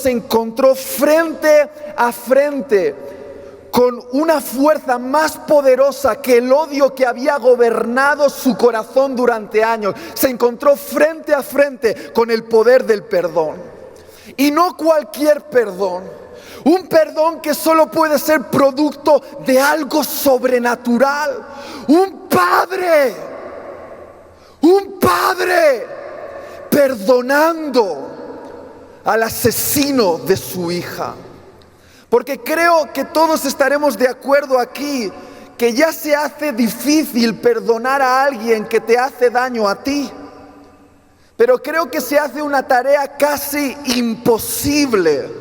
se encontró frente a frente con una fuerza más poderosa que el odio que había gobernado su corazón durante años. Se encontró frente a frente con el poder del perdón. Y no cualquier perdón. Un perdón que solo puede ser producto de algo sobrenatural. Un padre perdonando al asesino de su hija. Porque creo que todos estaremos de acuerdo aquí que ya se hace difícil perdonar a alguien que te hace daño a ti. Pero creo que se hace una tarea casi imposible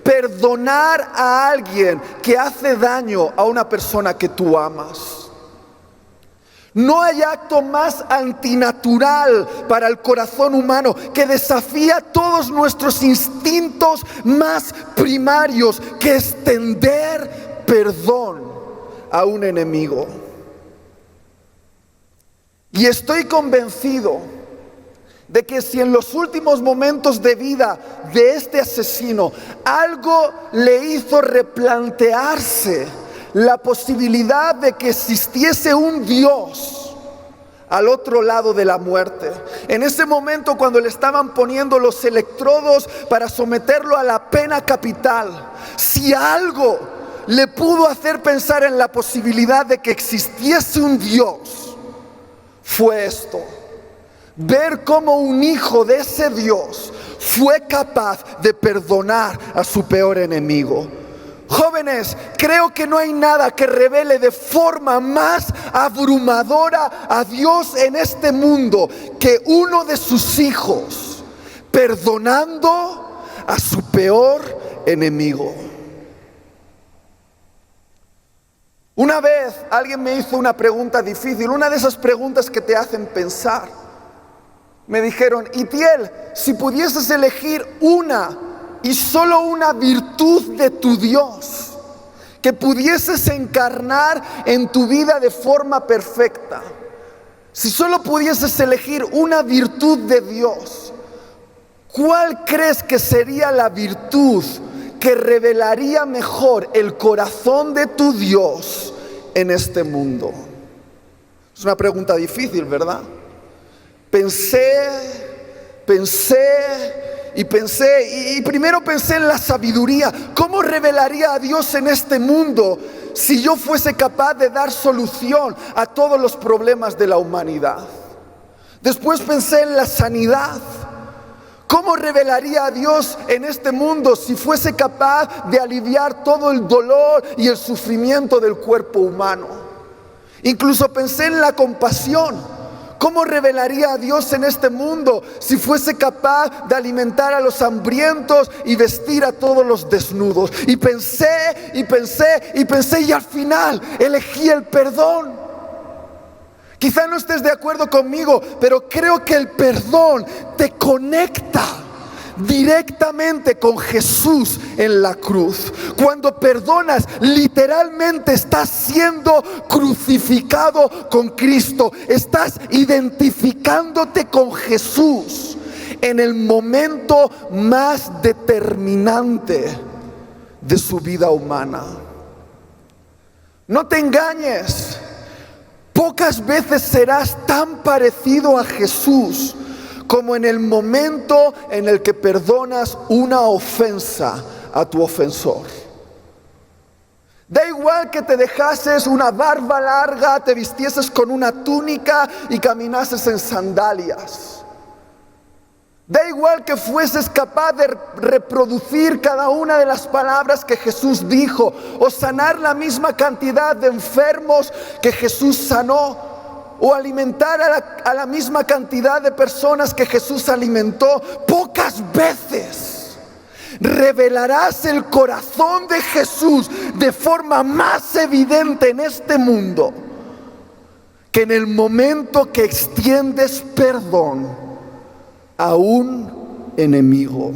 perdonar a alguien que hace daño a una persona que tú amas. No hay acto más antinatural para el corazón humano que desafía todos nuestros instintos más primarios que extender perdón a un enemigo. Y estoy convencido de que si en los últimos momentos de vida de este asesino algo le hizo replantearse la posibilidad de que existiese un Dios al otro lado de la muerte, en ese momento cuando le estaban poniendo los electrodos para someterlo a la pena capital, si algo le pudo hacer pensar en la posibilidad de que existiese un Dios, fue esto: ver cómo un hijo de ese Dios fue capaz de perdonar a su peor enemigo. Jóvenes, creo que no hay nada que revele de forma más abrumadora a Dios en este mundo que uno de sus hijos perdonando a su peor enemigo. Una vez alguien me hizo una pregunta difícil, una de esas preguntas que te hacen pensar. Me dijeron: Itiel, si pudieses elegir una y solo una virtud de tu Dios que pudieses encarnar en tu vida de forma perfecta, si solo pudieses elegir una virtud de Dios, ¿cuál crees que sería la virtud que revelaría mejor el corazón de tu Dios en este mundo? Es una pregunta difícil, ¿verdad? Pensé y primero pensé en la sabiduría. ¿Cómo revelaría a Dios en este mundo si yo fuese capaz de dar solución a todos los problemas de la humanidad? Después pensé en la sanidad. ¿Cómo revelaría a Dios en este mundo si fuese capaz de aliviar todo el dolor y el sufrimiento del cuerpo humano? Incluso pensé en la compasión. ¿Cómo revelaría a Dios en este mundo si fuese capaz de alimentar a los hambrientos y vestir a todos los desnudos? Y pensé y al final elegí el perdón. Quizá no estés de acuerdo conmigo, pero creo que el perdón te conecta directamente con Jesús en la cruz. Cuando perdonas, literalmente estás siendo crucificado con Cristo. Estás identificándote con Jesús en el momento más determinante de su vida humana. No te engañes, pocas veces serás tan parecido a Jesús como en el momento en el que perdonas una ofensa a tu ofensor. Da igual que te dejases una barba larga, te vistieses con una túnica y caminases en sandalias. Da igual que fueses capaz de reproducir cada una de las palabras que Jesús dijo, o sanar la misma cantidad de enfermos que Jesús sanó, o alimentar a la misma cantidad de personas que Jesús alimentó. Pocas veces revelarás el corazón de Jesús de forma más evidente en este mundo que en el momento que extiendes perdón a un enemigo.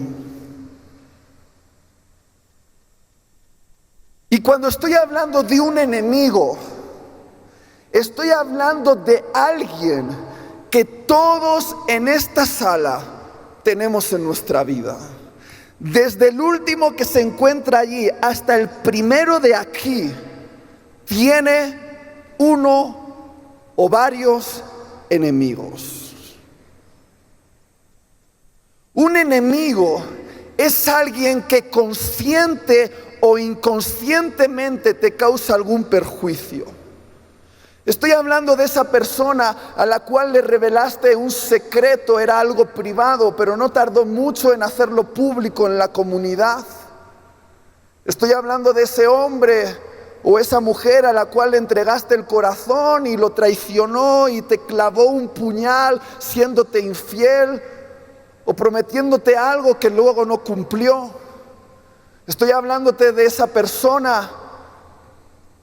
Y cuando estoy hablando de un enemigo, estoy hablando de alguien que todos en esta sala tenemos en nuestra vida. desde el último que se encuentra allí hasta el primero de aquí, tiene uno o varios enemigos. Un enemigo es alguien que consciente o inconscientemente te causa algún perjuicio. Estoy hablando de esa persona a la cual le revelaste un secreto, era algo privado, pero no tardó mucho en hacerlo público en la comunidad. Estoy hablando de ese hombre o esa mujer a la cual le entregaste el corazón y lo traicionó y te clavó un puñal siéndote infiel o prometiéndote algo que luego no cumplió. Estoy hablándote de esa persona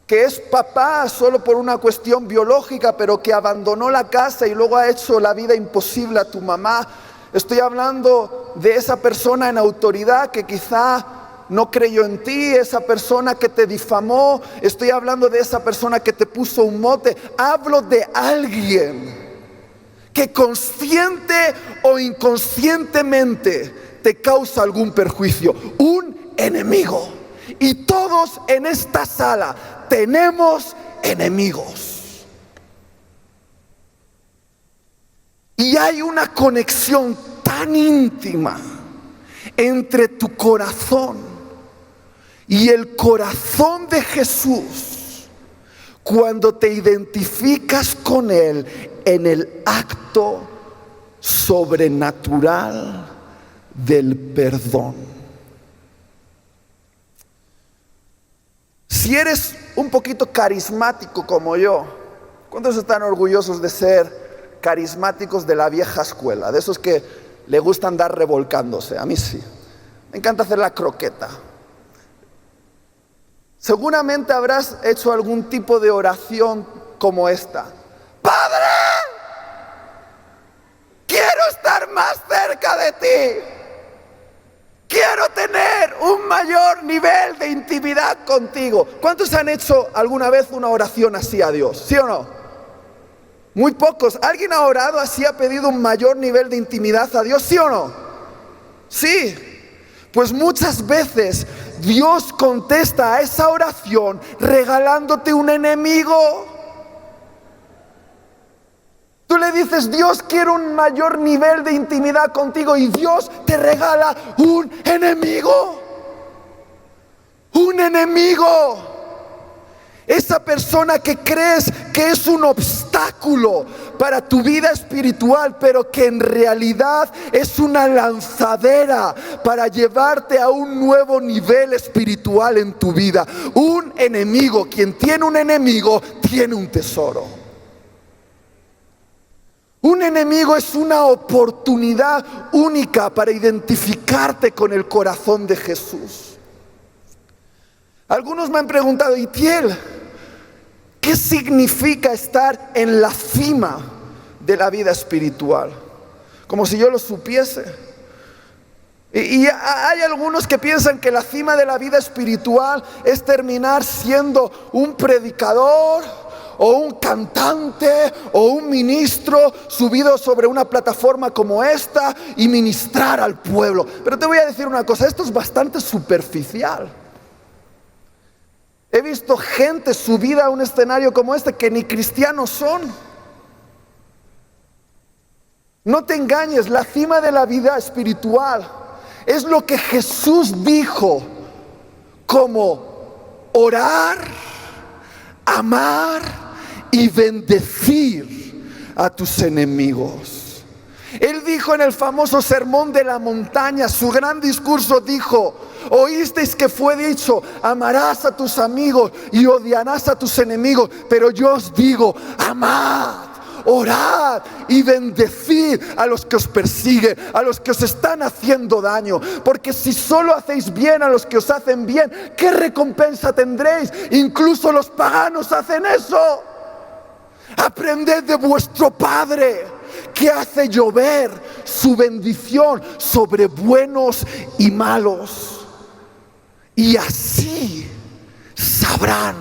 que es papá solo por una cuestión biológica, pero que abandonó la casa y luego ha hecho la vida imposible a tu mamá. Estoy hablando de esa persona en autoridad que quizá no creyó en ti, esa persona que te difamó. Estoy hablando de esa persona que te puso un mote. Hablo de alguien que consciente o inconscientemente te causa algún perjuicio. Un enemigo. Y todos en esta sala tenemos enemigos. Y hay una conexión tan íntima entre tu corazón y el corazón de Jesús cuando te identificas con Él en el acto sobrenatural del perdón. Si eres un poquito carismático como yo, ¿cuántos están orgullosos de ser carismáticos de la vieja escuela? De esos que le gusta andar revolcándose. A mí sí. Me encanta hacer la croqueta. Seguramente habrás hecho algún tipo de oración como esta. Padre, quiero estar más cerca de ti. Quiero tener un mayor nivel de intimidad contigo. ¿Cuántos han hecho alguna vez una oración así a Dios? ¿Sí o no? Muy pocos. ¿Alguien ha orado así, ha pedido un mayor nivel de intimidad a Dios? ¿Sí o no? Sí. Pues muchas veces Dios contesta a esa oración regalándote un enemigo. Tú le dices, Dios, quiero un mayor nivel de intimidad contigo, y Dios te regala un enemigo. Un enemigo. Esa persona que crees que es un obstáculo para tu vida espiritual, pero que en realidad es una lanzadera para llevarte a un nuevo nivel espiritual en tu vida. Un enemigo. Quien tiene un enemigo tiene un tesoro. Un enemigo es una oportunidad única para identificarte con el corazón de Jesús. Algunos me han preguntado, Itiel, ¿qué significa estar en la cima de la vida espiritual? Como si yo lo supiese. Y hay algunos que piensan que la cima de la vida espiritual es terminar siendo un predicador, o un cantante, o un ministro subido sobre una plataforma como esta y ministrar al pueblo. Pero te voy a decir una cosa, esto es bastante superficial. He visto gente subida a un escenario como este que ni cristianos son. No te engañes, la cima de la vida espiritual es lo que Jesús dijo como orar, amar y bendecir a tus enemigos. Él dijo en el famoso sermón de la montaña, su gran discurso, dijo: oísteis que fue dicho, amarás a tus amigos y odiarás a tus enemigos, pero yo os digo, amad, orad y bendecid a los que os persiguen, a los que os están haciendo daño, porque si solo hacéis bien a los que os hacen bien, ¿qué recompensa tendréis? Incluso los paganos hacen eso. Aprended de vuestro Padre, que hace llover su bendición sobre buenos y malos, y así sabrán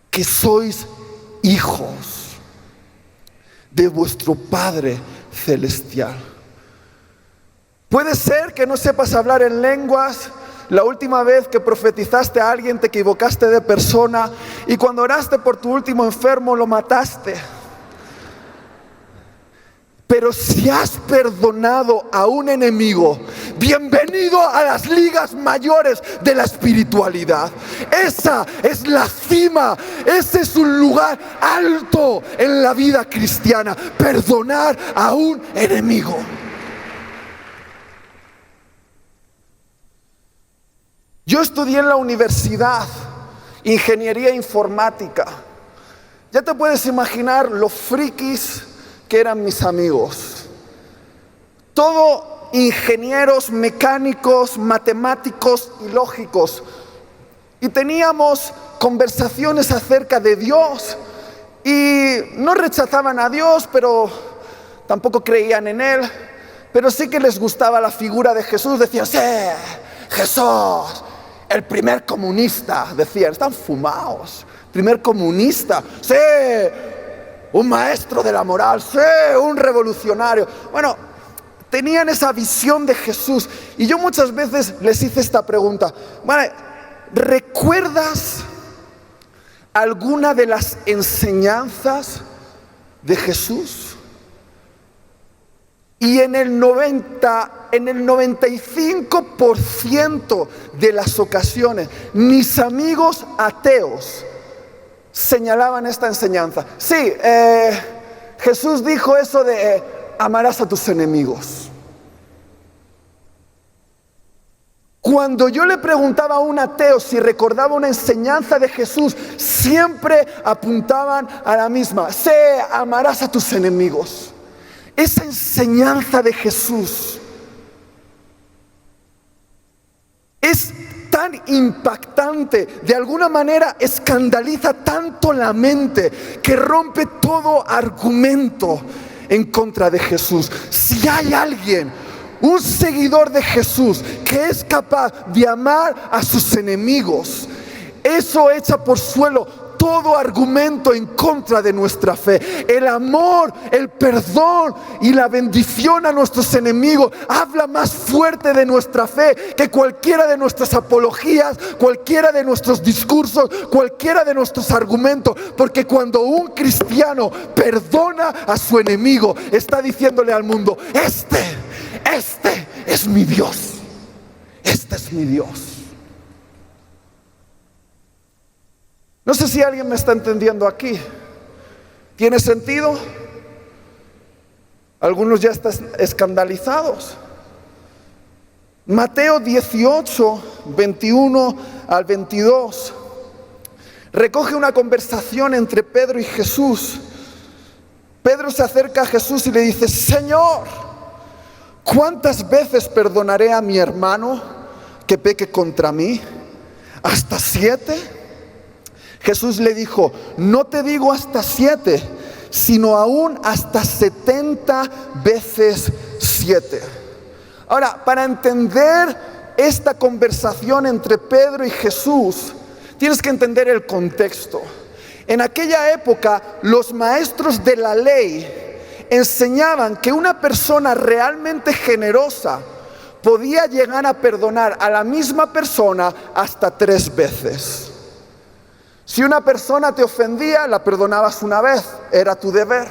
que sois hijos de vuestro Padre celestial. Puede ser que no sepas hablar en lenguas. La última vez que profetizaste a alguien te equivocaste de persona, y cuando oraste por tu último enfermo lo mataste. Pero si has perdonado a un enemigo, bienvenido a las ligas mayores de la espiritualidad. Esa es la cima, ese es un lugar alto en la vida cristiana, perdonar a un enemigo. Yo estudié en la universidad ingeniería informática. Ya te puedes imaginar lo frikis que eran mis amigos. Todo ingenieros, mecánicos, matemáticos y lógicos. Y teníamos conversaciones acerca de Dios. Y no rechazaban a Dios, pero tampoco creían en Él. Pero sí que les gustaba la figura de Jesús. Decían, sí, Jesús, el primer comunista. Decían, están fumados. Primer comunista, sí, un maestro de la moral, sí, un revolucionario. Bueno, tenían esa visión de Jesús. Y yo muchas veces les hice esta pregunta. Vale, ¿recuerdas alguna de las enseñanzas de Jesús? Y en el 95% de las ocasiones, mis amigos ateos señalaban esta enseñanza. Sí, Jesús dijo eso de amarás a tus enemigos. Cuando yo le preguntaba a un ateo si recordaba una enseñanza de Jesús, siempre apuntaban a la misma. Sí, amarás a tus enemigos. Esa enseñanza de Jesús es tan impactante, de alguna manera escandaliza tanto la mente que rompe todo argumento en contra de Jesús. Si hay alguien, un seguidor de Jesús, que es capaz de amar a sus enemigos, eso echa por suelo todo argumento en contra de nuestra fe. El amor, el perdón y la bendición a nuestros enemigos habla más fuerte de nuestra fe que cualquiera de nuestras apologías, cualquiera de nuestros discursos, cualquiera de nuestros argumentos. Porque cuando un cristiano perdona a su enemigo, está diciéndole al mundo, este es mi Dios, este es mi Dios. No sé si alguien me está entendiendo aquí. ¿Tiene sentido? Algunos ya están escandalizados. Mateo 18, 21 al 22, recoge una conversación entre Pedro y Jesús. Pedro se acerca a Jesús y le dice, Señor, ¿cuántas veces perdonaré a mi hermano que peque contra mí? ¿Hasta 7? Jesús le dijo, no te digo hasta 7, sino aún hasta 70 veces 7. Ahora, para entender esta conversación entre Pedro y Jesús, tienes que entender el contexto. En aquella época, los maestros de la ley enseñaban que una persona realmente generosa podía llegar a perdonar a la misma persona hasta 3 veces. Si una persona te ofendía, la perdonabas una vez, era tu deber.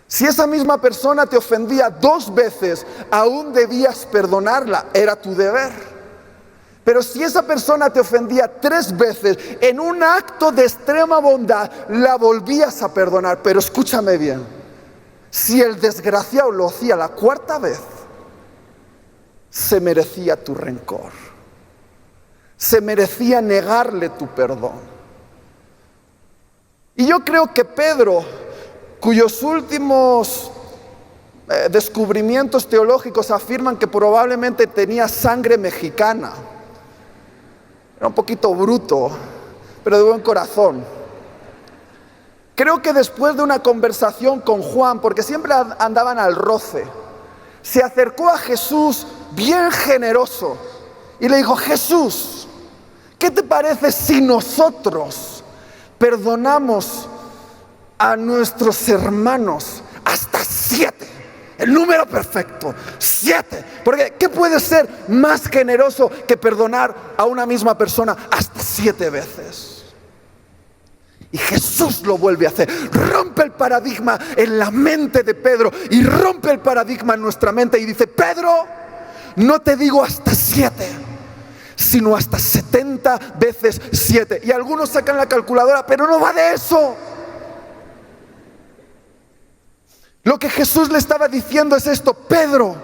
Si esa misma persona te ofendía 2 veces, aún debías perdonarla, era tu deber. Pero si esa persona te ofendía 3 veces, en un acto de extrema bondad, la volvías a perdonar. Pero escúchame bien, si el desgraciado lo hacía la 4ª vez, se merecía tu rencor. Se merecía negarle tu perdón. Y yo creo que Pedro, cuyos últimos descubrimientos teológicos afirman que probablemente tenía sangre mexicana, era un poquito bruto, pero de buen corazón. Creo que después de una conversación con Juan, porque siempre andaban al roce, se acercó a Jesús bien generoso y le dijo, Jesús, ¿qué te parece si nosotros perdonamos a nuestros hermanos hasta 7? El número perfecto, 7. Porque ¿qué puede ser más generoso que perdonar a una misma persona hasta 7 veces? Y Jesús lo vuelve a hacer. Rompe el paradigma en la mente de Pedro y rompe el paradigma en nuestra mente y dice: Pedro, no te digo hasta 7, sino hasta 70 veces 7. Y algunos sacan la calculadora, pero no va de eso. Lo que Jesús le estaba diciendo es esto: Pedro,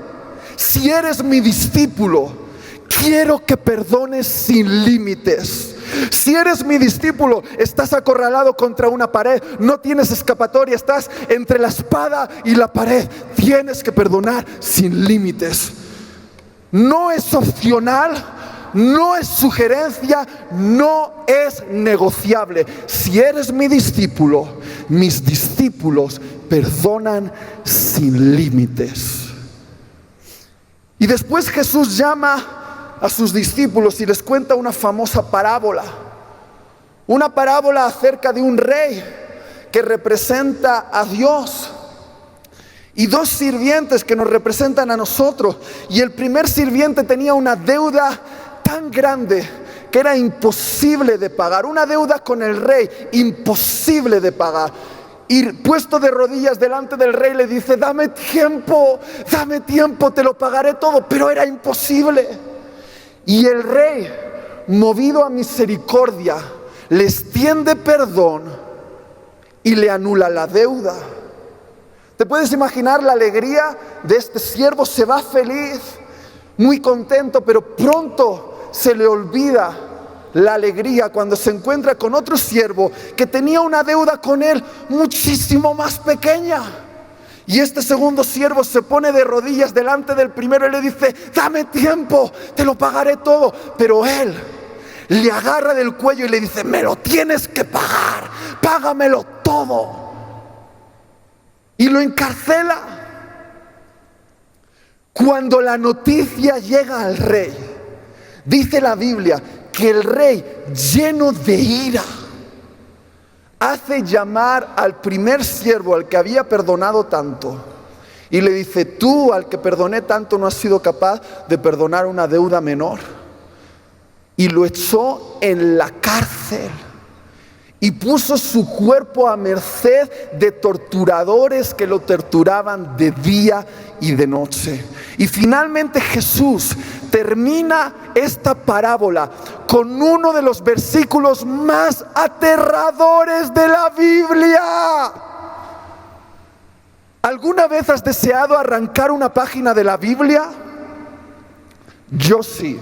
si eres mi discípulo, quiero que perdones sin límites. Si eres mi discípulo, estás acorralado contra una pared, no tienes escapatoria, estás entre la espada y la pared. Tienes que perdonar sin límites. No es opcional, no es sugerencia, no es negociable. Si eres mi discípulo, mis discípulos perdonan sin límites. Y después Jesús llama a sus discípulos y les cuenta una famosa parábola. Una parábola acerca de un rey que representa a Dios y 2 sirvientes que nos representan a nosotros. Y el primer sirviente tenía una deuda tan grande que era imposible de pagar. Una deuda con el rey, imposible de pagar. Y puesto de rodillas delante del rey le dice: dame tiempo, te lo pagaré todo. Pero era imposible. Y el rey, movido a misericordia, le extiende perdón y le anula la deuda. ¿Te puedes imaginar la alegría de este siervo? Se va feliz, muy contento, pero pronto se le olvida la alegría cuando se encuentra con otro siervo que tenía una deuda con él muchísimo más pequeña. Y este segundo siervo se pone de rodillas delante del primero y le dice: dame tiempo, te lo pagaré todo. Pero él le agarra del cuello y le dice: me lo tienes que pagar, págamelo todo. Y lo encarcela. Cuando la noticia llega al rey, dice la Biblia que el rey, lleno de ira, hace llamar al primer siervo, al que había perdonado tanto, y le dice: tú, al que perdoné tanto, no has sido capaz de perdonar una deuda menor. Y lo echó en la cárcel y puso su cuerpo a merced de torturadores que lo torturaban de día y de noche. Y finalmente Jesús termina esta parábola con uno de los versículos más aterradores de la Biblia. ¿Alguna vez has deseado arrancar una página de la Biblia? Yo sí.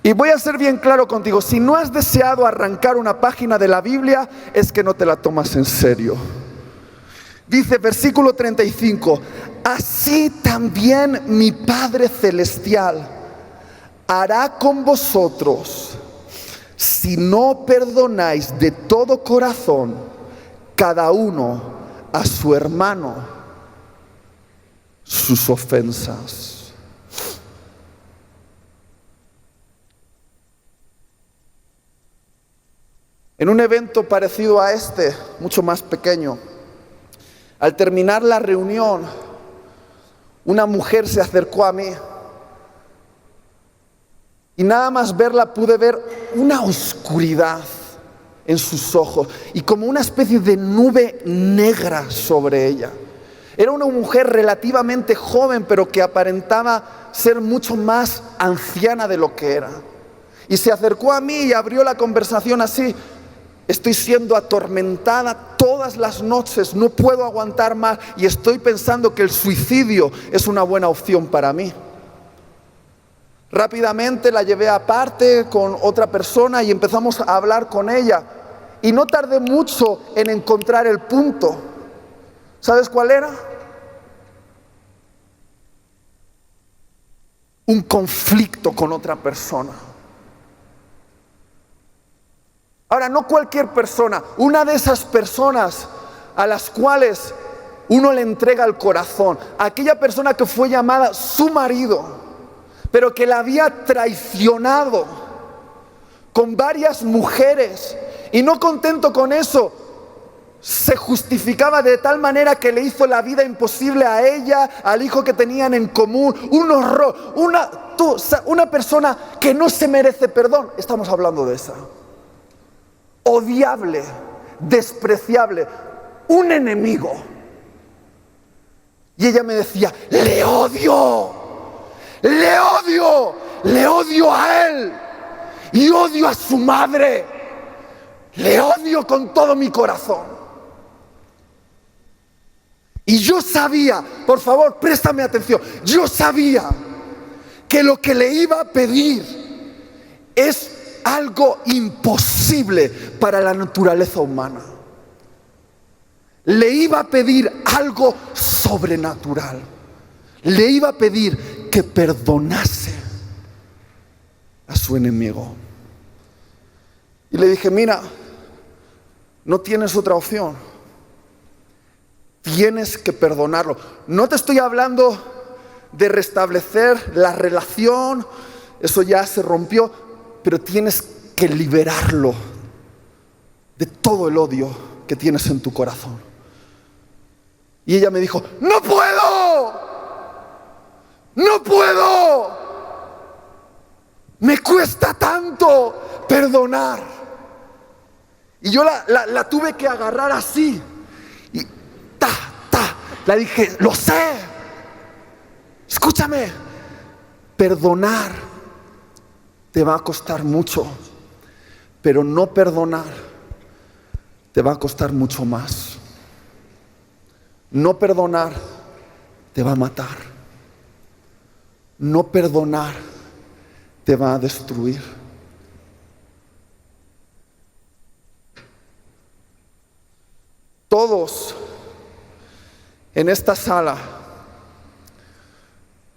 Y voy a ser bien claro contigo: si no has deseado arrancar una página de la Biblia, es que no te la tomas en serio. Dice versículo 35: así también mi Padre Celestial hará con vosotros si no perdonáis de todo corazón cada uno a su hermano sus ofensas. En un evento parecido a este, mucho más pequeño, al terminar la reunión, una mujer se acercó a mí y nada más verla pude ver una oscuridad en sus ojos y como una especie de nube negra sobre ella. Era una mujer relativamente joven, pero que aparentaba ser mucho más anciana de lo que era. Y se acercó a mí y abrió la conversación así: estoy siendo atormentada todas las noches, no puedo aguantar más y estoy pensando que el suicidio es una buena opción para mí. Rápidamente la llevé aparte con otra persona y empezamos a hablar con ella. Y no tardé mucho en encontrar el punto. ¿Sabes cuál era? Un conflicto con otra persona. Ahora, no cualquier persona, una de esas personas a las cuales uno le entrega el corazón, aquella persona que fue llamada su marido, pero que la había traicionado con varias mujeres, y no contento con eso, se justificaba de tal manera que le hizo la vida imposible a ella, al hijo que tenían en común. Un horror, una persona que no se merece perdón. Estamos hablando de esa. Odiable, despreciable, un enemigo. Y ella me decía, le odio a él y odio a su madre, le odio con todo mi corazón. Y yo sabía, por favor, préstame atención, yo sabía que lo que le iba a pedir es algo imposible para la naturaleza humana. Le iba a pedir algo sobrenatural. Le iba a pedir que perdonase a su enemigo. Y le dije, mira, no tienes otra opción. Tienes que perdonarlo. No te estoy hablando de restablecer la relación, eso ya se rompió, pero tienes que liberarlo de todo el odio que tienes en tu corazón. Y ella me dijo, ¡no puedo! Me cuesta tanto perdonar. Y yo la tuve que agarrar así. Y la dije, lo sé. Escúchame, perdonar te va a costar mucho, pero no perdonar te va a costar mucho más. No perdonar te va a matar. No perdonar te va a destruir. Todos en esta sala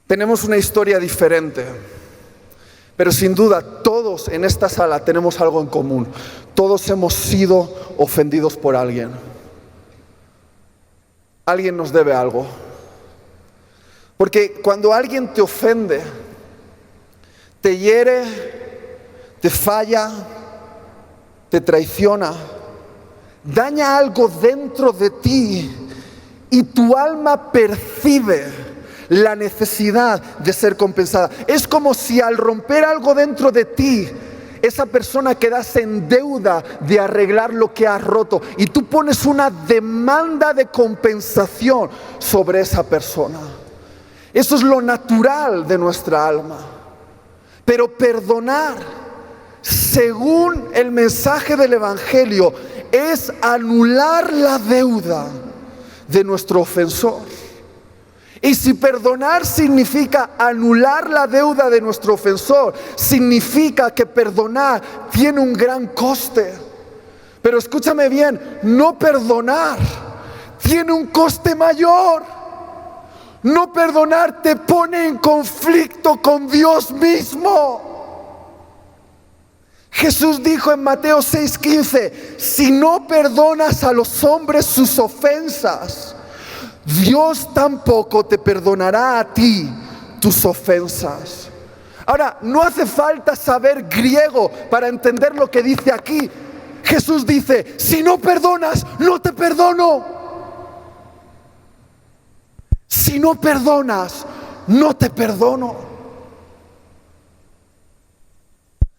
tenemos una historia diferente, pero sin duda todos en esta sala tenemos algo en común. Todos hemos sido ofendidos por alguien. Alguien nos debe algo. Porque cuando alguien te ofende, te hiere, te falla, te traiciona, daña algo dentro de ti y tu alma percibe la necesidad de ser compensada. Es como si al romper algo dentro de ti, esa persona quedase en deuda de arreglar lo que ha roto y tú pones una demanda de compensación sobre esa persona. Eso es lo natural de nuestra alma. Pero perdonar, según el mensaje del Evangelio, es anular la deuda de nuestro ofensor. Y si perdonar significa anular la deuda de nuestro ofensor, significa que perdonar tiene un gran coste. Pero escúchame bien, no perdonar tiene un coste mayor. No perdonar te pone en conflicto con Dios mismo. Jesús dijo en Mateo 6:15, si no perdonas a los hombres sus ofensas, Dios tampoco te perdonará a ti tus ofensas. Ahora, no hace falta saber griego para entender lo que dice aquí. Jesús dice, si no perdonas, no te perdono. Si no perdonas, no te perdono.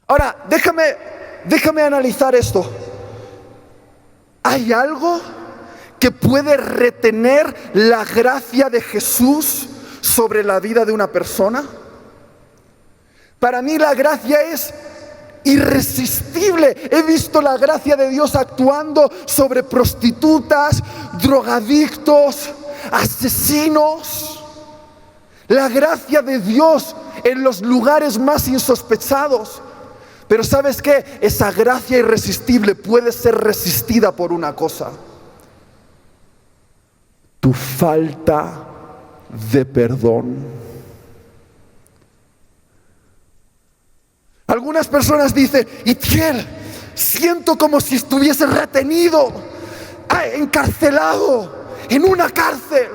Ahora, déjame analizar esto. ¿Hay algo que puede retener la gracia de Jesús sobre la vida de una persona? Para mí la gracia es irresistible. He visto la gracia de Dios actuando sobre prostitutas, drogadictos, asesinos. La gracia de Dios en los lugares más insospechados. Pero ¿sabes qué? Esa gracia irresistible puede ser resistida por una cosa: tu falta de perdón. Algunas personas dicen, Itiel, siento como si estuviese retenido, encarcelado en una cárcel.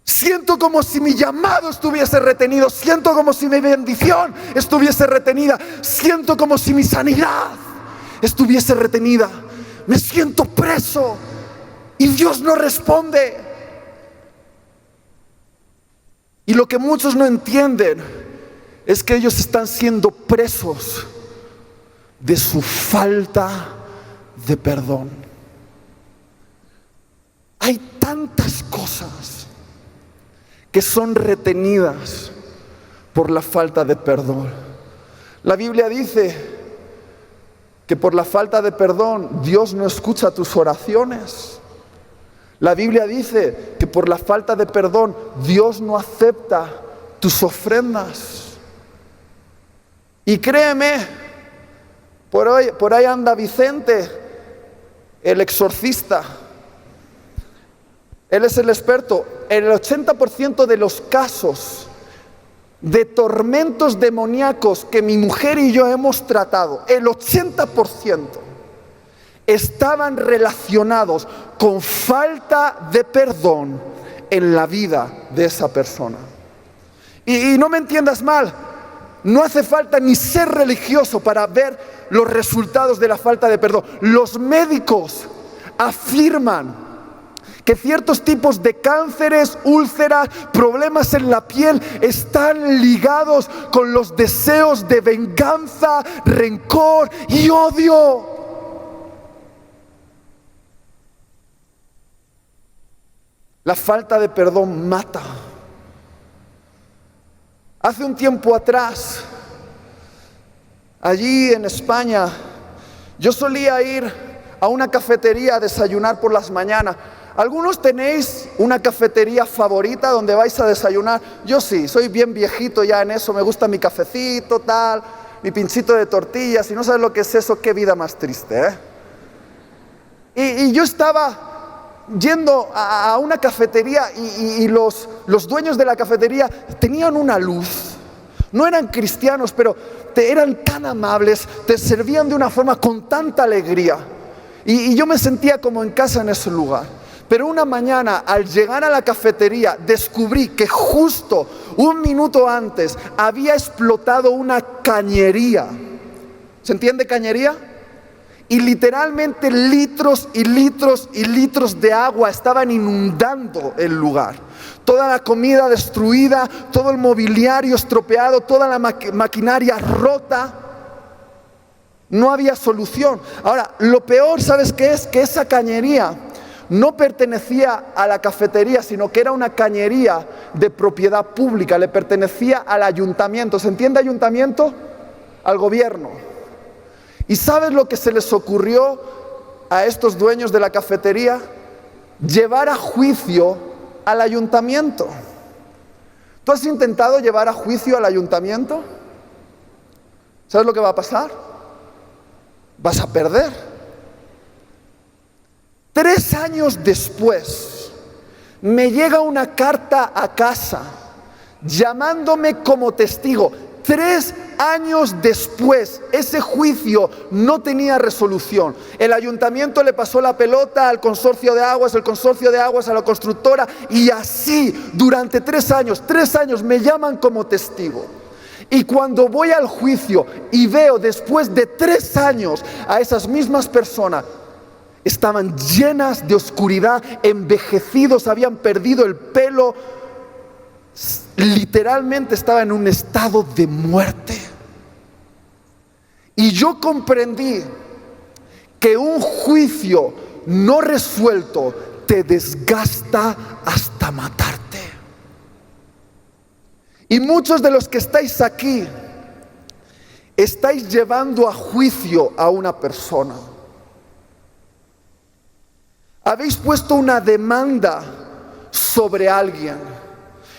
Siento como si mi llamado estuviese retenido. Siento como si mi bendición estuviese retenida. Siento como si mi sanidad estuviese retenida. me siento preso y Dios no responde. Y lo que muchos no entienden es que ellos están siendo presos de su falta de perdón. Hay tantas cosas que son retenidas por la falta de perdón. La Biblia dice que por la falta de perdón Dios no escucha tus oraciones. La Biblia dice que por la falta de perdón Dios no acepta tus ofrendas. Y créeme, por ahí anda Vicente, el exorcista. Él es el experto. En el 80% de los casos de tormentos demoníacos que mi mujer y yo hemos tratado, el 80% estaban relacionados con falta de perdón en la vida de esa persona. Y no me entiendas mal, no hace falta ni ser religioso para ver los resultados de la falta de perdón. Los médicos afirman que ciertos tipos de cánceres, úlceras, problemas en la piel están ligados con los deseos de venganza, rencor y odio. La falta de perdón mata. Hace un tiempo atrás, allí en España, yo solía ir a una cafetería a desayunar por las mañanas. ¿Algunos tenéis una cafetería favorita donde vais a desayunar? Yo sí, soy bien viejito ya en eso, me gusta mi cafecito, tal, mi pinchito de tortillas. Si no sabes lo que es eso, qué vida más triste, Y yo estaba yendo a una cafetería y los dueños de la cafetería tenían una luz. No eran cristianos, pero eran tan amables, te servían de una forma con tanta alegría. Y yo me sentía como en casa en ese lugar. Pero una mañana, al llegar a la cafetería, descubrí que justo un minuto antes había explotado una cañería. ¿Se entiende cañería? Y literalmente litros y litros y litros de agua estaban inundando el lugar. Toda la comida destruida, todo el mobiliario estropeado, toda la maquinaria rota. No había solución. Ahora, lo peor, ¿sabes qué es? Que esa cañería no pertenecía a la cafetería, sino que era una cañería de propiedad pública, le pertenecía al ayuntamiento. ¿Se entiende ayuntamiento? Al gobierno. ¿Y sabes lo que se les ocurrió a estos dueños de la cafetería? Llevar a juicio al ayuntamiento. ¿Tú has intentado llevar a juicio al ayuntamiento? ¿Sabes lo que va a pasar? Vas a perder. 3 años después, me llega una carta a casa llamándome como testigo. 3 años después, ese juicio no tenía resolución. El ayuntamiento le pasó la pelota al consorcio de aguas, el consorcio de aguas a la constructora, y así durante 3 años. 3 años me llaman como testigo. Y cuando voy al juicio y veo después de 3 años a esas mismas personas, estaban llenas de oscuridad, envejecidos, habían perdido el pelo, literalmente estaba en un estado de muerte. Y yo comprendí que un juicio no resuelto te desgasta hasta matarte. Y muchos de los que estáis aquí estáis llevando a juicio a una persona. Habéis puesto una demanda sobre alguien.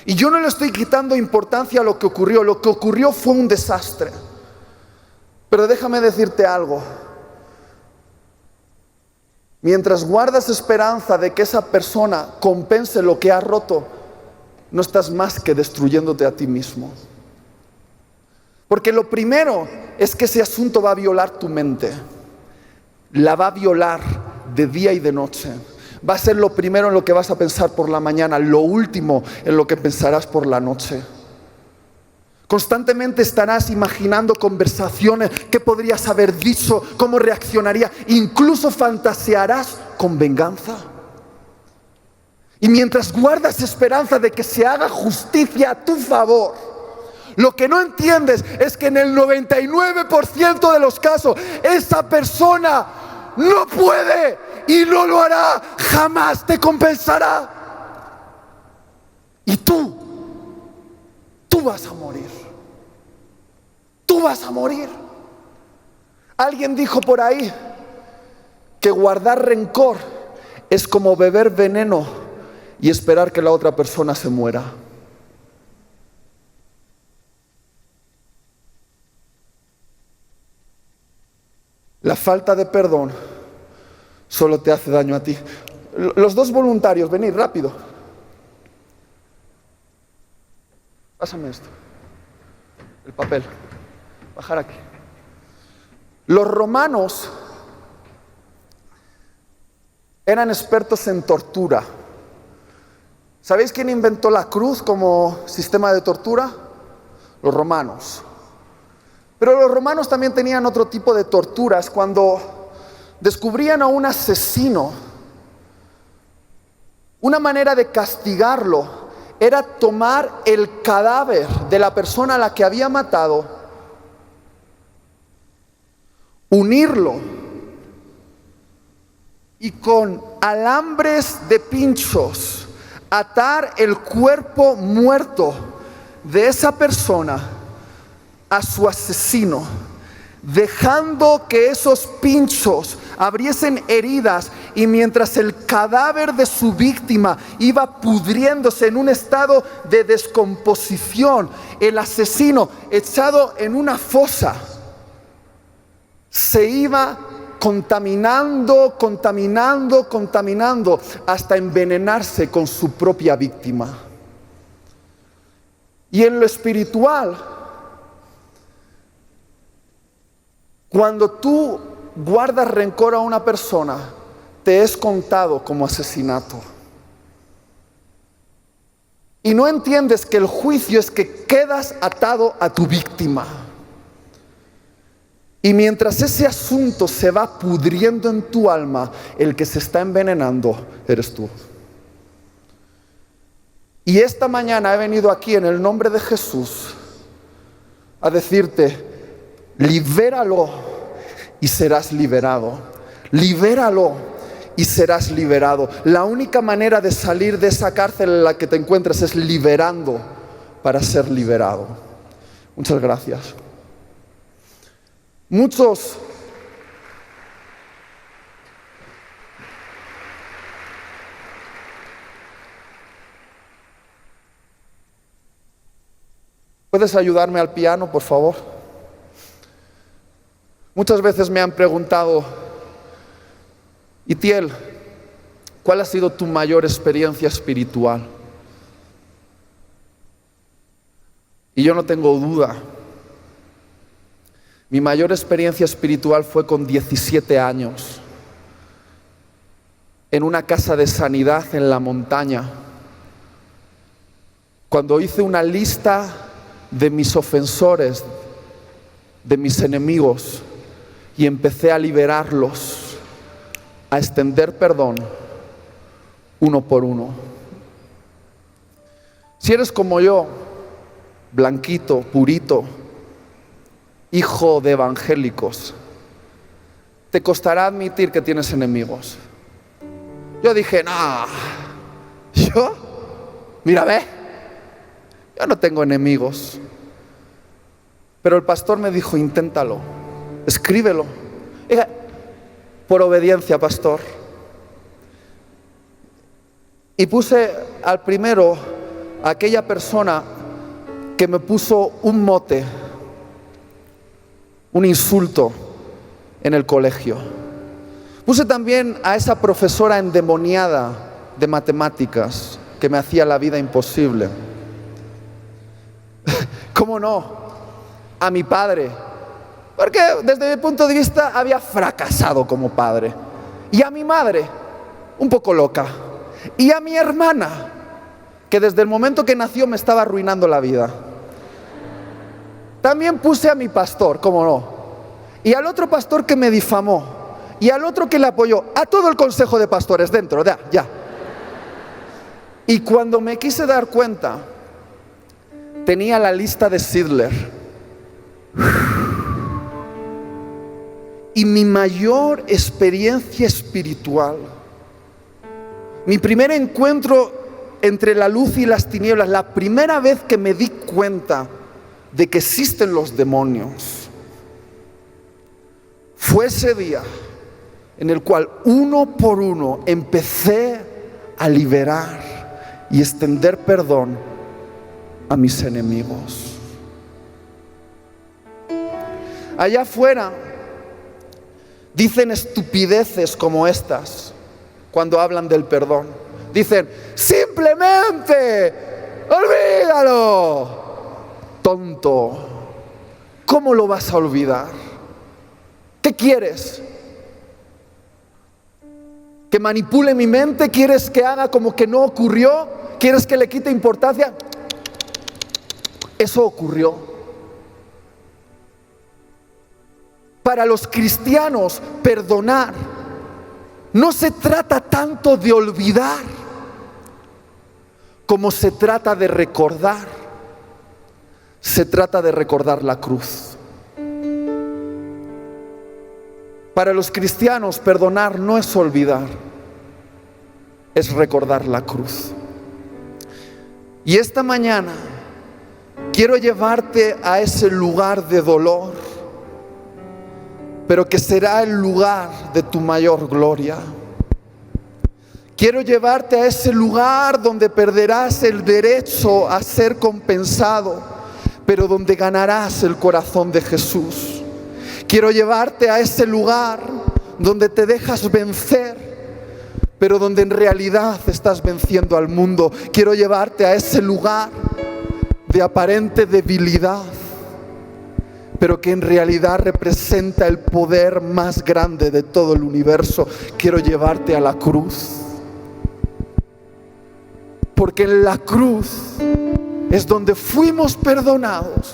Y yo no le estoy quitando importancia a lo que ocurrió. Lo que ocurrió fue un desastre. Pero déjame decirte algo. Mientras guardas esperanza de que esa persona compense lo que ha roto, no estás más que destruyéndote a ti mismo. Porque lo primero es que ese asunto va a violar tu mente. La va a violar de día y de noche. Va a ser lo primero en lo que vas a pensar por la mañana, lo último en lo que pensarás por la noche. Constantemente estarás imaginando conversaciones, qué podrías haber dicho, cómo reaccionaría. Incluso fantasearás con venganza. Y mientras guardas esperanza de que se haga justicia a tu favor, lo que no entiendes es que en el 99% de los casos esa persona no puede y no lo hará, jamás te compensará. Y tú vas a morir. Tú vas a morir. Alguien dijo por ahí que guardar rencor es como beber veneno y esperar que la otra persona se muera. La falta de perdón solo te hace daño a ti. Los dos voluntarios, venid rápido. Pásame esto. El papel. Bajar aquí. Los romanos eran expertos en tortura. ¿Sabéis quién inventó la cruz como sistema de tortura? Los romanos. Pero los romanos también tenían otro tipo de torturas. Cuando descubrían a un asesino, una manera de castigarlo era tomar el cadáver de la persona a la que había matado, unirlo y con alambres de pinchos atar el cuerpo muerto de esa persona a su asesino, dejando que esos pinchos abriesen heridas, y mientras el cadáver de su víctima iba pudriéndose en un estado de descomposición, el asesino, echado en una fosa, se iba contaminando hasta envenenarse con su propia víctima. Y en lo espiritual, cuando tú guardas rencor a una persona, te es contado como asesinato. Y no entiendes que el juicio es que quedas atado a tu víctima. Y mientras ese asunto se va pudriendo en tu alma, el que se está envenenando eres tú. Y esta mañana he venido aquí en el nombre de Jesús a decirte: libéralo y serás liberado. Libéralo y serás liberado. La única manera de salir de esa cárcel en la que te encuentras es liberando para ser liberado. Muchas gracias. Muchos ¿Puedes ayudarme al piano, por favor? Muchas veces me han preguntado: Itiel, ¿cuál ha sido tu mayor experiencia espiritual? Y yo no tengo duda. Mi mayor experiencia espiritual fue con 17 años, en una casa de sanidad en la montaña, cuando hice una lista de mis ofensores, de mis enemigos, y empecé a liberarlos, a extender perdón uno por uno. Si eres como yo, blanquito, purito, hijo de evangélicos, te costará admitir que tienes enemigos. Yo dije: no, mira, yo no tengo enemigos. Pero el pastor me dijo: inténtalo, escríbelo. Dije: por obediencia, pastor. Y puse al primero a aquella persona que me puso un mote, un insulto en el colegio. Puse también a esa profesora endemoniada de matemáticas que me hacía la vida imposible. ¿Cómo no? A mi padre, porque desde mi punto de vista había fracasado como padre. Y a mi madre, un poco loca. Y a mi hermana, que desde el momento que nació me estaba arruinando la vida. También puse a mi pastor, cómo no, y al otro pastor que me difamó, y al otro que le apoyó, a todo el consejo de pastores dentro, ya. Y cuando me quise dar cuenta, tenía la lista de Sidler. Y mi mayor experiencia espiritual, mi primer encuentro entre la luz y las tinieblas, la primera vez que me di cuenta de que existen los demonios, fue ese día en el cual uno por uno empecé a liberar y extender perdón a mis enemigos. Allá afuera dicen estupideces como estas cuando hablan del perdón. Dicen, simplemente olvídalo. Tonto, ¿cómo lo vas a olvidar? ¿Qué quieres? ¿Que manipule mi mente? ¿Quieres que haga como que no ocurrió? ¿Quieres que le quite importancia? Eso ocurrió. Para los cristianos, perdonar no se trata tanto de olvidar como se trata de recordar. Se trata de recordar la cruz. Para los cristianos, perdonar no es olvidar, es recordar la cruz. Y esta mañana quiero llevarte a ese lugar de dolor, pero que será el lugar de tu mayor gloria. Quiero llevarte a ese lugar donde perderás el derecho a ser compensado, pero donde ganarás el corazón de Jesús. Quiero llevarte a ese lugar donde te dejas vencer, pero donde en realidad estás venciendo al mundo. Quiero llevarte a ese lugar de aparente debilidad, pero que en realidad representa el poder más grande de todo el universo. Quiero llevarte a la cruz, porque en la cruz es donde fuimos perdonados,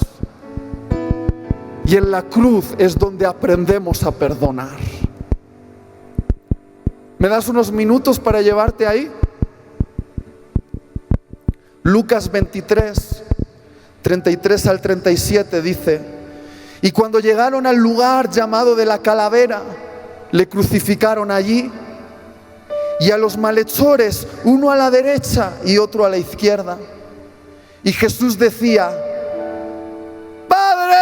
y en la cruz es donde aprendemos a perdonar. ¿Me das unos minutos para llevarte ahí? Lucas 23, 33 al 37 dice: y cuando llegaron al lugar llamado de la calavera, le crucificaron allí, y a los malhechores, uno a la derecha y otro a la izquierda. Y Jesús decía: Padre,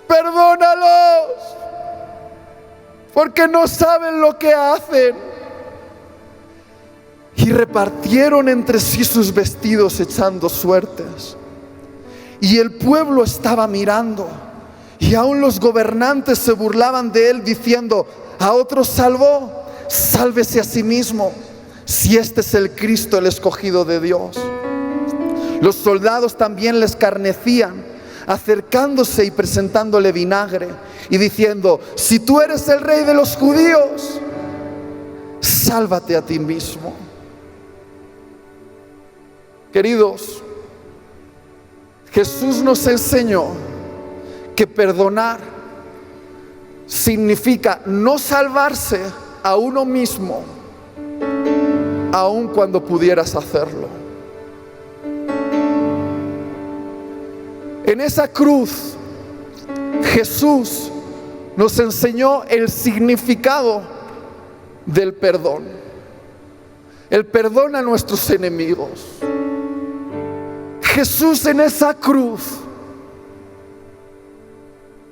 perdónalos, porque no saben lo que hacen. Y repartieron entre sí sus vestidos echando suertes. Y el pueblo estaba mirando, y aún los gobernantes se burlaban de él, diciendo: a otros salvó, sálvese a sí mismo, si este es el Cristo, el escogido de Dios. Los soldados también le escarnecían, acercándose y presentándole vinagre y diciendo: si tú eres el rey de los judíos, sálvate a ti mismo. Queridos, Jesús nos enseñó que perdonar significa no salvarse a uno mismo, aun cuando pudieras hacerlo. En esa cruz, Jesús nos enseñó el significado del perdón. El perdón a nuestros enemigos. Jesús en esa cruz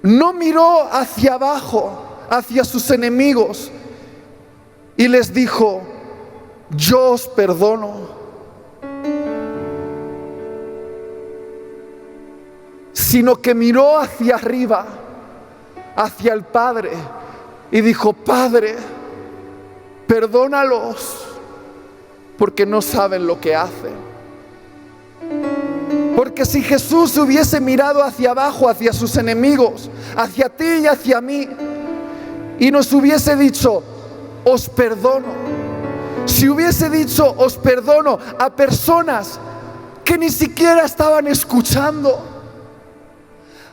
no miró hacia abajo, hacia sus enemigos, y les dijo: yo os perdono. Sino que miró hacia arriba, hacia el Padre, y dijo: Padre, perdónalos, porque no saben lo que hacen. Porque si Jesús hubiese mirado hacia abajo, hacia sus enemigos, hacia ti y hacia mí, y nos hubiese dicho: os perdono, si hubiese dicho os perdono a personas que ni siquiera estaban escuchando,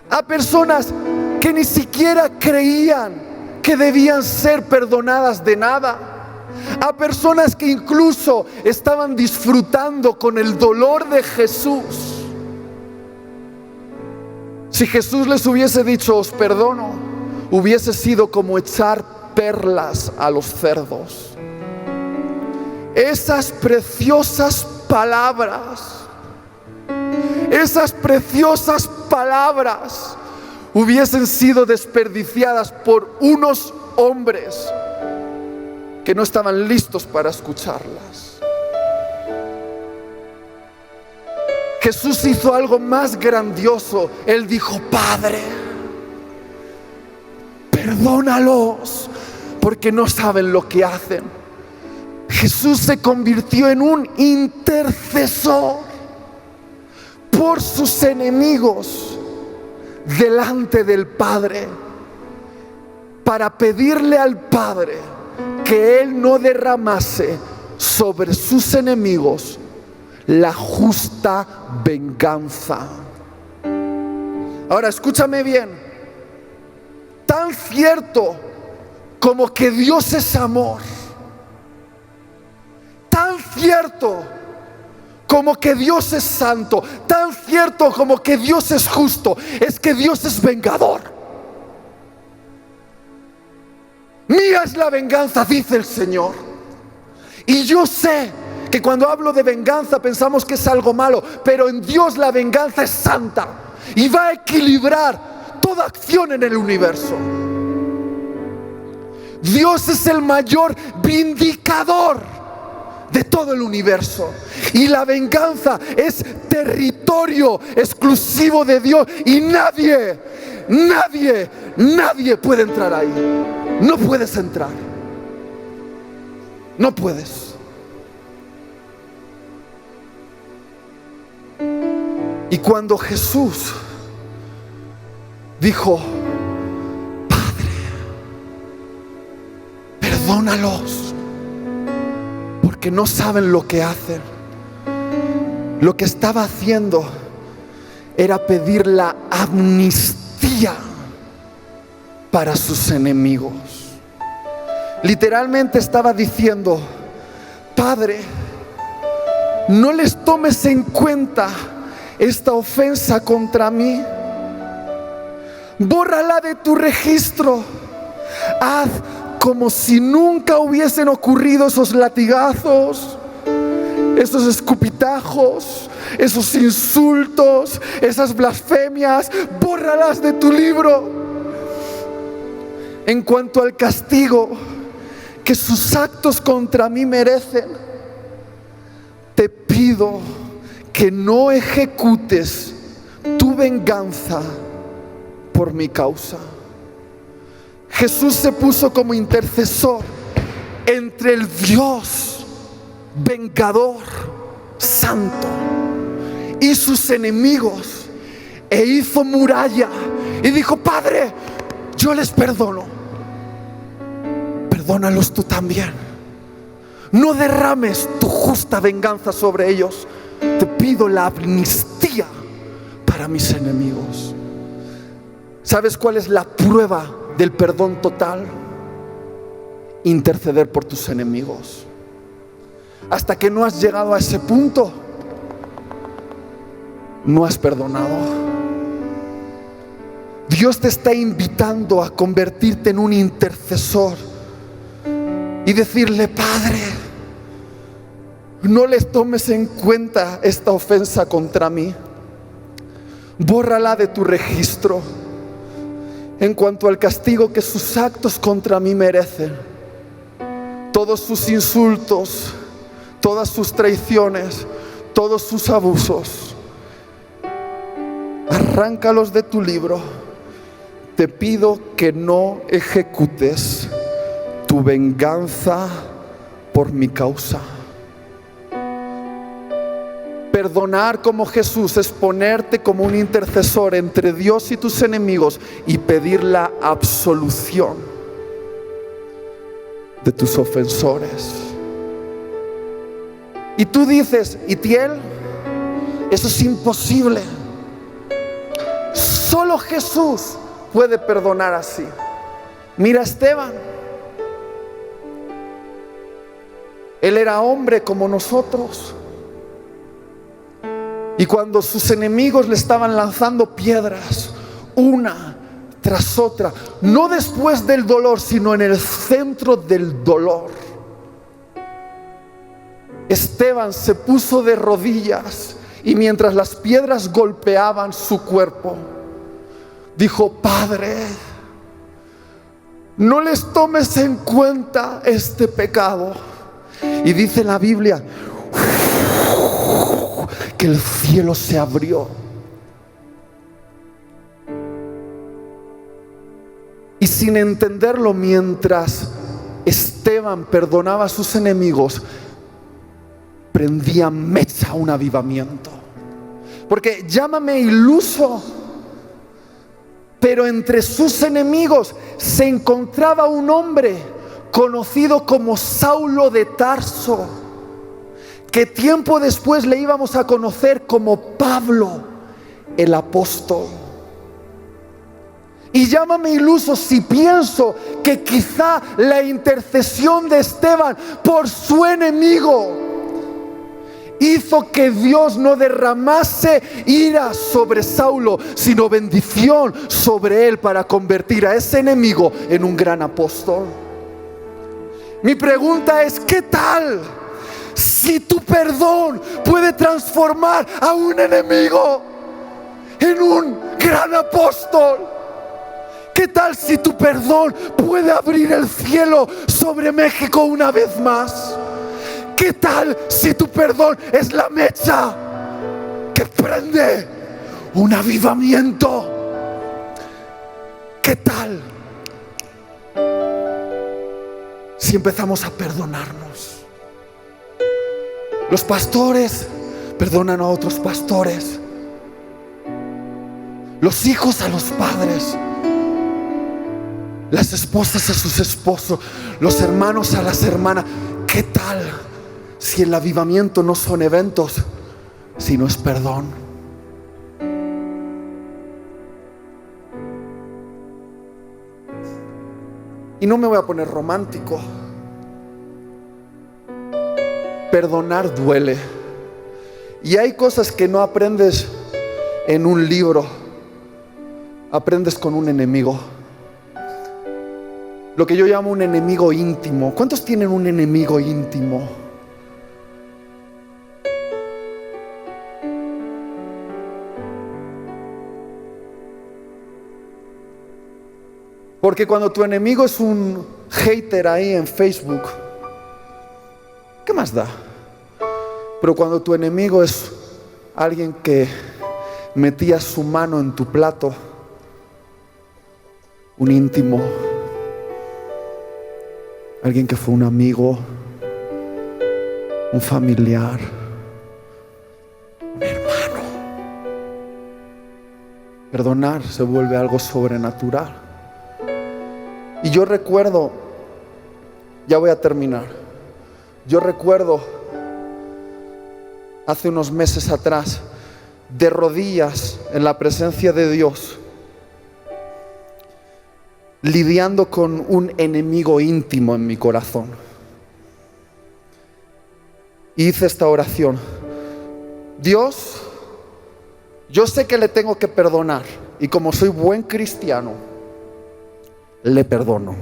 a personas que ni siquiera creían que debían ser perdonadas de nada, a personas que incluso estaban disfrutando con el dolor de Jesús, si Jesús les hubiese dicho os perdono, hubiese sido como echar perlas a los cerdos. Esas preciosas palabras, hubiesen sido desperdiciadas por unos hombres que no estaban listos para escucharlas. Jesús hizo algo más grandioso. Él dijo: Padre, perdónalos, porque no saben lo que hacen. Jesús se convirtió en un intercesor por sus enemigos delante del Padre, para pedirle al Padre que Él no derramase sobre sus enemigos la justa venganza. Ahora escúchame bien, tan cierto como que Dios es amor, tan cierto como que Dios es santo, tan cierto como que Dios es justo, es que Dios es vengador. Mía es la venganza, dice el Señor. Y yo sé que cuando hablo de venganza pensamos que es algo malo, pero en Dios la venganza es santa y va a equilibrar toda acción en el universo. Dios es el mayor vindicador de todo el universo, y la venganza es territorio exclusivo de Dios, y nadie puede entrar ahí. No puedes entrar, no puedes. Y cuando Jesús dijo: Padre, perdónalos, porque no saben lo que hacen, lo que estaba haciendo era pedir la amnistía para sus enemigos. Literalmente estaba diciendo: Padre, no les tomes en cuenta esta ofensa contra mí, bórrala de tu registro, haz como si nunca hubiesen ocurrido esos latigazos, esos escupitajos, esos insultos, esas blasfemias, bórralas de tu libro. En cuanto al castigo que sus actos contra mí merecen, te pido que no ejecutes tu venganza por mi causa. Jesús se puso como intercesor entre el Dios vengador, santo, y sus enemigos, e hizo muralla y dijo: Padre, yo les perdono, perdónalos tú también. No derrames tu justa venganza sobre ellos. Te pido la amnistía para mis enemigos. ¿Sabes cuál es la prueba del perdón total? Interceder por tus enemigos. Hasta que no has llegado a ese punto, no has perdonado. Dios te está invitando a convertirte en un intercesor y decirle: Padre, no les tomes en cuenta esta ofensa contra mí, bórrala de tu registro. En cuanto al castigo que sus actos contra mí merecen, todos sus insultos, todas sus traiciones, todos sus abusos, arráncalos de tu libro. Te pido que no ejecutes tu venganza por mi causa. Perdonar como Jesús es ponerte como un intercesor entre Dios y tus enemigos y pedir la absolución de tus ofensores. Y tú dices, Itiel, eso es imposible. Solo Jesús puede perdonar así. Mira a Esteban. Él era hombre como nosotros. Y cuando sus enemigos le estaban lanzando piedras, una tras otra, no después del dolor, sino en el centro del dolor, Esteban se puso de rodillas y mientras las piedras golpeaban su cuerpo, dijo: Padre, no les tomes en cuenta este pecado. Y dice la Biblia que el cielo se abrió. Y sin entenderlo, mientras Esteban perdonaba a sus enemigos, prendía mecha un avivamiento. Porque llámame iluso, pero entre sus enemigos se encontraba un hombre conocido como Saulo de Tarso, que tiempo después le íbamos a conocer como Pablo el apóstol. Y llámame iluso si pienso que quizá la intercesión de Esteban por su enemigo hizo que Dios no derramase ira sobre Saulo, sino bendición sobre él para convertir a ese enemigo en un gran apóstol. Mi pregunta es: ¿qué tal si tu perdón puede transformar a un enemigo en un gran apóstol? ¿Qué tal si tu perdón puede abrir el cielo sobre México una vez más? ¿Qué tal si tu perdón es la mecha que prende un avivamiento? ¿Qué tal si empezamos a perdonarnos? Los pastores perdonan a otros pastores, los hijos a los padres, las esposas a sus esposos, los hermanos a las hermanas. ¿Qué tal si el avivamiento no son eventos, sino es perdón? Y no me voy a poner romántico. Perdonar duele. Y hay cosas que no aprendes en un libro, aprendes con un enemigo. Lo que yo llamo un enemigo íntimo. ¿Cuántos tienen un enemigo íntimo? Porque cuando tu enemigo es un hater ahí en Facebook, ¿qué más da? Pero cuando tu enemigo es alguien que metía su mano en tu plato, un íntimo, alguien que fue un amigo, un familiar, un hermano, perdonar se vuelve algo sobrenatural. Y yo recuerdo, ya voy a terminar, yo recuerdo hace unos meses atrás, de rodillas en la presencia de Dios, lidiando con un enemigo íntimo en mi corazón. Hice esta oración: Dios, yo sé que le tengo que perdonar, y como soy buen cristiano, le perdono,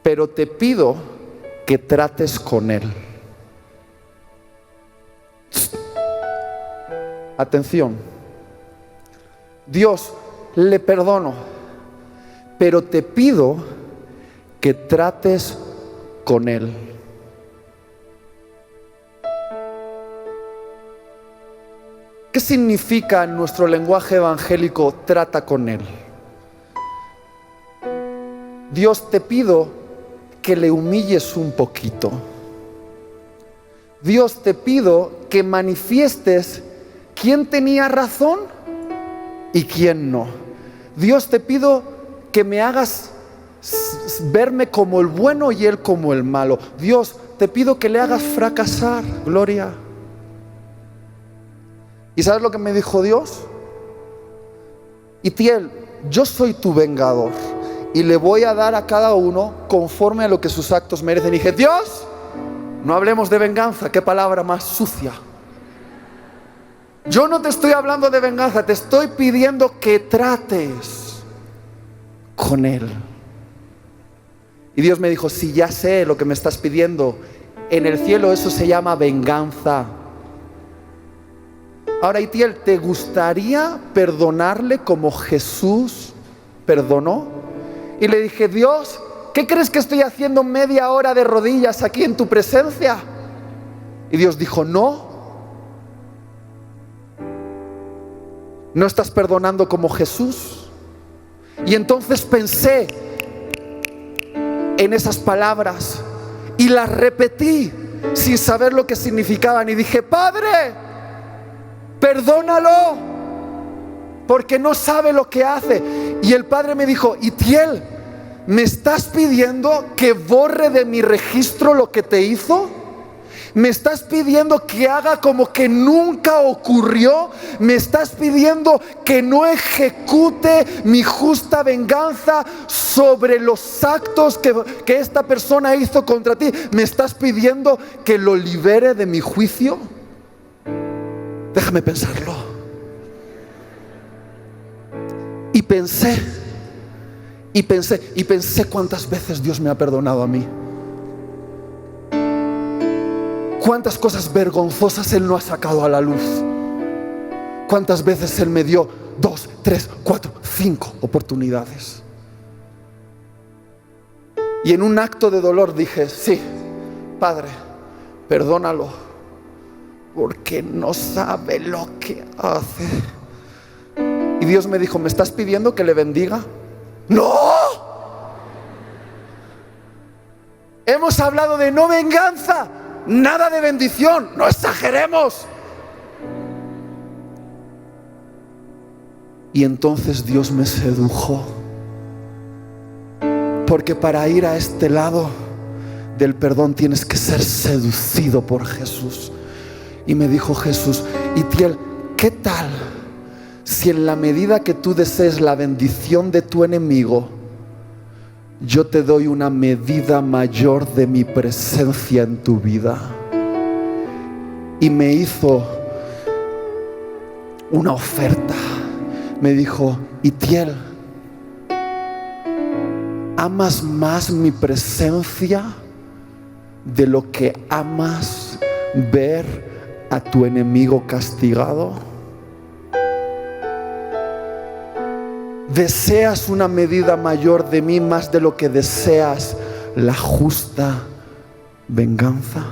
pero te pido que trates con él. Atención, Dios, le perdono, pero te pido que trates con él. ¿Qué significa en nuestro lenguaje evangélico trata con él? Dios, te pido que le humilles un poquito. Dios, te pido que manifiestes quién tenía razón y quién no. Dios, te pido que me hagas verme como el bueno y él como el malo. Dios, te pido que le hagas fracasar, Gloria. ¿Y sabes lo que me dijo Dios? Itiel, yo soy tu vengador y le voy a dar a cada uno conforme a lo que sus actos merecen. Y dije, Dios, no hablemos de venganza, qué palabra más sucia. Yo no te estoy hablando de venganza, te estoy pidiendo que trates con él. Y Dios me dijo, sí, ya sé lo que me estás pidiendo. En el cielo eso se llama venganza. Ahora, Itiel, ¿te gustaría perdonarle como Jesús perdonó? Y le dije, Dios, ¿qué crees que estoy haciendo media hora de rodillas aquí en tu presencia? Y Dios dijo, no. ¿No estás perdonando como Jesús? Y entonces pensé en esas palabras y las repetí sin saber lo que significaban. Y dije, Padre, perdónalo, porque no sabe lo que hace. Y el Padre me dijo, Itiel, ¿me estás pidiendo que borre de mi registro lo que te hizo? ¿Me estás pidiendo que haga como que nunca ocurrió? ¿Me estás pidiendo que no ejecute mi justa venganza sobre los actos que esta persona hizo contra ti? ¿Me estás pidiendo que lo libere de mi juicio? Déjame pensarlo. Y pensé cuántas veces Dios me ha perdonado a mí. Cuántas cosas vergonzosas Él no ha sacado a la luz. Cuántas veces Él me dio 2, 3, 4, 5 oportunidades. Y en un acto de dolor dije, sí, Padre, perdónalo, porque no sabe lo que hace. Y Dios me dijo, ¿me estás pidiendo que le bendiga? ¡No! Hemos hablado de no venganza, nada de bendición, no exageremos. Y entonces Dios me sedujo, porque para ir a este lado del perdón tienes que ser seducido por Jesús. Y me dijo Jesús, Itiel, ¿qué tal si en la medida que tú desees la bendición de tu enemigo, yo te doy una medida mayor de mi presencia en tu vida? Y me hizo una oferta. Me dijo, Itiel, ¿amas más mi presencia de lo que amas ver a tu enemigo castigado? ¿Deseas una medida mayor de mí más de lo que deseas la justa venganza?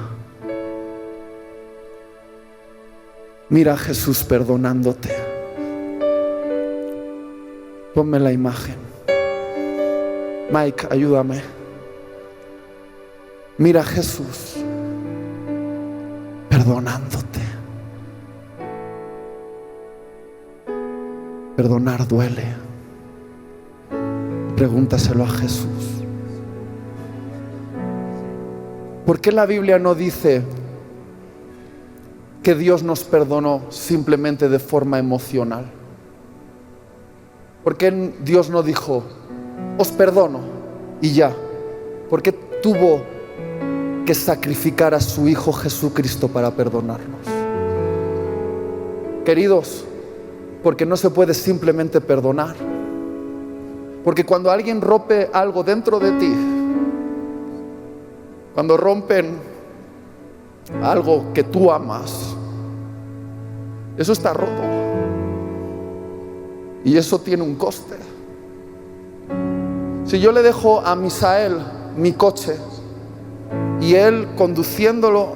Mira a Jesús perdonándote. Ponme la imagen. Mike, ayúdame. Mira a Jesús perdonándote. Perdonar duele. Pregúntaselo a Jesús. ¿Por qué la Biblia no dice que Dios nos perdonó simplemente de forma emocional? ¿Por qué Dios no dijo, os perdono y ya? ¿Por qué tuvo que sacrificar a su Hijo Jesucristo para perdonarnos? Queridos, porque no se puede simplemente perdonar. Porque cuando alguien rompe algo dentro de ti, cuando rompen algo que tú amas, eso está roto. Y eso tiene un coste. Si yo le dejo a Misael mi coche y él conduciéndolo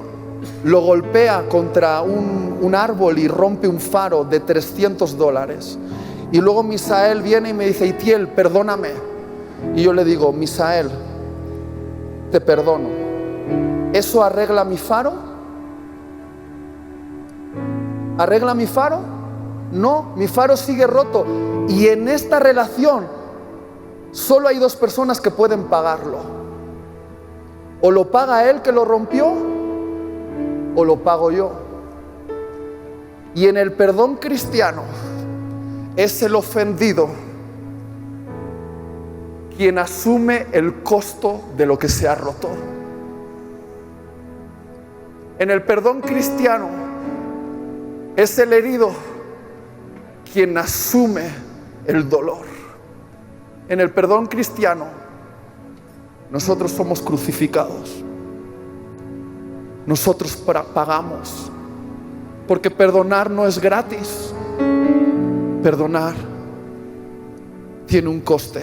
lo golpea contra un árbol y rompe un faro de $300, y luego Misael viene y me dice, Itiel, perdóname, y yo le digo, Misael, te perdono, ¿eso arregla mi faro? ¿Arregla mi faro? No, mi faro sigue roto. Y en esta relación solo hay dos personas que pueden pagarlo. O lo paga él que lo rompió, o lo pago yo. Y en el perdón cristiano es el ofendido quien asume el costo de lo que se ha roto. En el perdón cristiano es el herido quien asume el dolor. En el perdón cristiano nosotros somos crucificados. Nosotros pagamos. Porque perdonar no es gratis. Perdonar tiene un coste.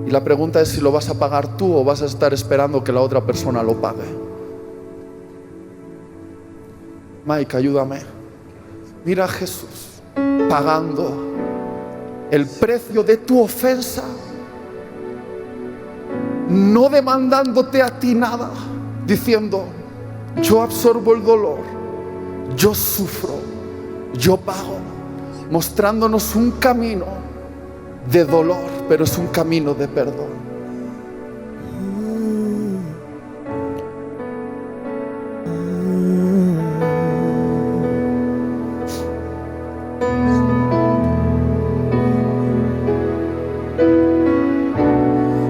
Y la pregunta es si lo vas a pagar tú o vas a estar esperando que la otra persona lo pague. Mike, ayúdame. Mira a Jesús pagando el precio de tu ofensa, no demandándote a ti nada, diciendo: yo absorbo el dolor, yo sufro, yo pago, mostrándonos un camino de dolor, pero es un camino de perdón.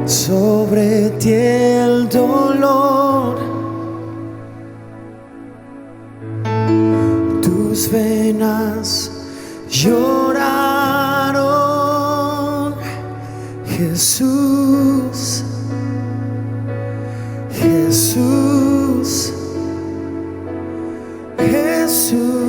Sobre ti el dolor, tus venas lloraron, Jesús, Jesús, Jesús.